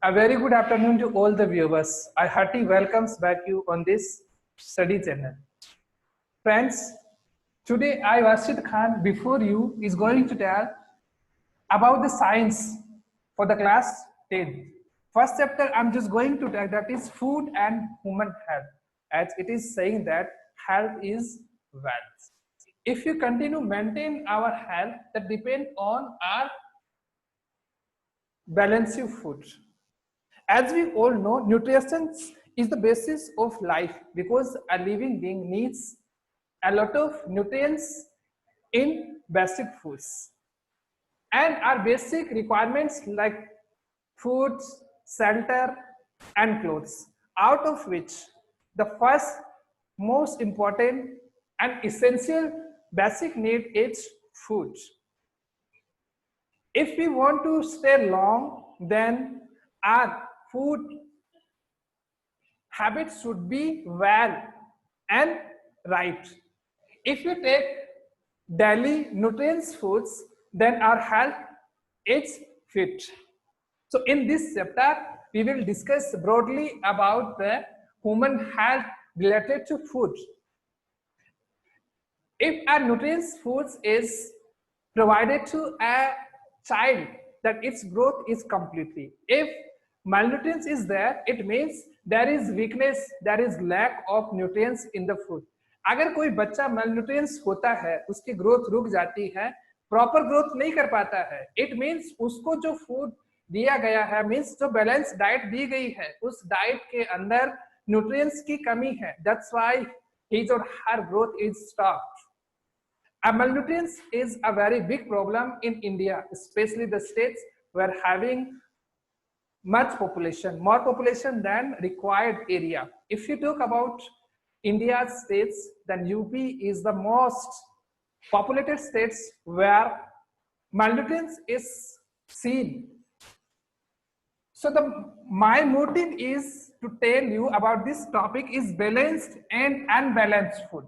A very good afternoon to all the viewers. I hearty welcomes back you on this study channel. Friends, today I, Rashid Khan, before you is going to tell about the science for the class 10. First chapter I'm just going to tell, that is food and human health, as it is saying that health is wealth. If you continue maintain our health, that depend on our balanced food. As we all know, nutrition is the basis of life because a living being needs a lot of nutrients in basic foods. And our basic requirements like food, shelter, and clothes, out of which the first most important and essential basic need is food. If we want to stay long, then our food habits should be well and right. If you take daily nutrients foods, then our health is fit. So in this chapter, we will discuss broadly about the human health related to food. If a nutrients foods is provided to a child, that its growth is completely. If malnutrition is there, it means there is weakness, there is lack of nutrients in the food. अगर कोई बच्चा malnutrition होता है, उसकी growth रुक जाती है, proper growth नहीं कर पाता है, इट मीन्स उसको जो फूड दिया गया है, मीन्स जो बैलेंस डाइट दी गई है, उस डाइट के अंदर न्यूट्रिएंट्स की कमी है. That's why his or her growth is stopped. Malnutrition is a very big problem in India, especially the states where having much population, more population than required area. If you talk about India's states, then UP is the most populated states where malnutrition is seen. So my motive is to tell you about this topic is balanced and unbalanced food.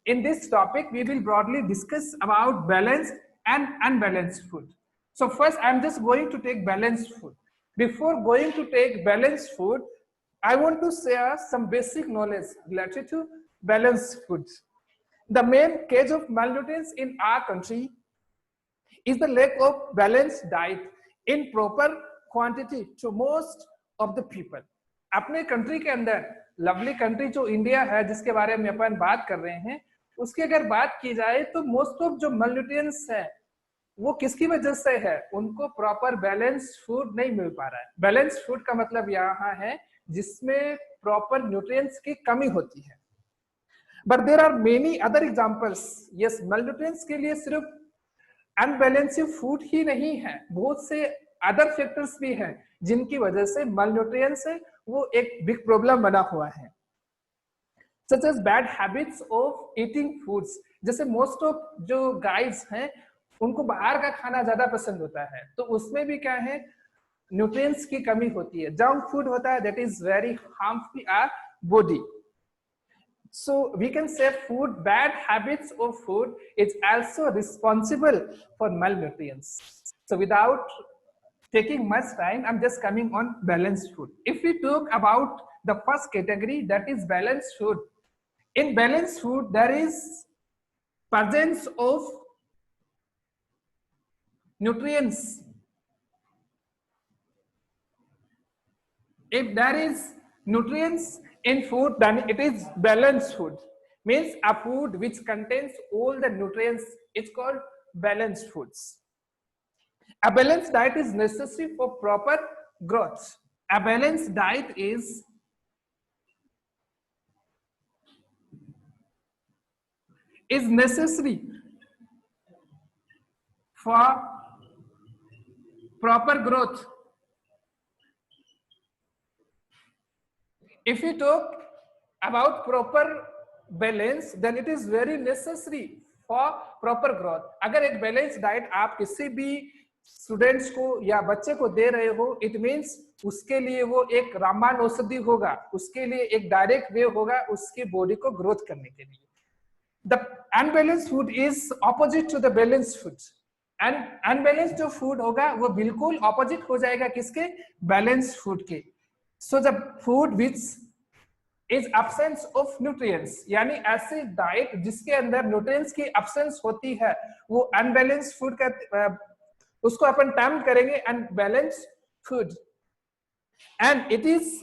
In this topic, we will broadly discuss about balanced and unbalanced food. So first, I'm just going to take balanced food. Before going to take balanced food, I want to share some basic knowledge related to balanced food. The main cause of malnutrition in our country is the lack of balanced diet in proper quantity to most of the people. अपने country के अंदर lovely country जो India है, जिसके बारे में अपन बात कर रहे हैं, उसकी अगर बात की जाए तो मोस्ट ऑफ जो malnutrients है वो किसकी वजह से है? उनको प्रॉपर बैलेंस फूड नहीं मिल पा रहा है. बैलेंस फूड का मतलब यहाँ है जिसमें प्रॉपर न्यूट्रिएंट्स की कमी होती है. But there are many other examples. Yes, malnutrients के लिए सिर्फ अनबैलेंस्ड फूड ही नहीं है, बहुत से अदर फैक्टर्स भी हैं जिनकी वजह से malnutrients है वो एक बिग प्रॉब्लम बना हुआ है. Such as bad habits of eating foods. जैसे मोस्ट ऑफ जो गाइज हैं उनको बाहर का खाना ज्यादा पसंद होता है, तो उसमें भी क्या है, न्यूट्रिएंट्स की कमी होती है. जंक फूड होता है, that is very harmful our body. So we can say food, bad habits of food is also responsible for malnutrition. So without taking much time, I'm just coming on balanced food. If we talk about the first category, that is balanced food. In balanced food, there is presence of nutrients. If there is nutrients in food, then it is balanced food. Means a food which contains all the nutrients is called balanced foods. A balanced diet is necessary for proper growth. A balanced diet is necessary for proper growth. If we talk about proper balance, then it is very necessary for proper growth. अगर एक balance diet आप किसी भी students को या बच्चे को दे रहे हो, इट मीन्स उसके लिए वो एक रामबाण औषधि होगा, उसके लिए एक डायरेक्ट वे होगा उसकी बॉडी को ग्रोथ करने के लिए. The unbalanced food is opposite to the balanced food. And unbalanced जो फूड होगा वो बिल्कुल ऑपोजिट हो जाएगा किसके, बैलेंस्ड फूड के। So the food which is absence of nutrients, यानी ऐसी डाइट जिसके अंदर न्यूट्रिएंट्स की एब्सेंस होती है वो अनबैलेंस्ड फूड का उसको अपन टर्म करेंगे unbalanced food. And it is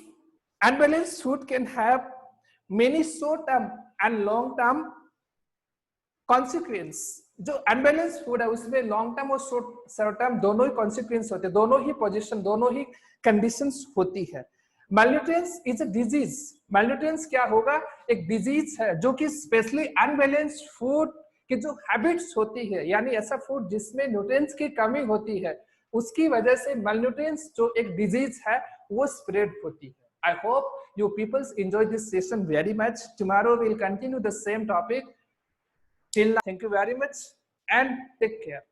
unbalanced food can have many short term and long term consequence। जो अनबैलेंस फूड है उसमें लॉन्ग टर्म और शॉर्ट टर्म दोनों ही कॉन्सिक्वेंस होते हैं, दोनों ही पोजीशन, दोनों ही कंडीशंस होती है। malnutrition is a disease. malnutrition क्या होगा, एक डिजीज है जो कि स्पेशली अनबैलेंस्ड फूड की जो हैबिट्स होती है, यानी ऐसा फूड जिसमें न्यूट्रिएंट्स की कमी होती है, उसकी वजह से malnutrition जो एक डिजीज है वो स्प्रेड होती है। I hope you people enjoy this session very much. Tomorrow we'll continue the same topic. Till now, thank you very much and take care.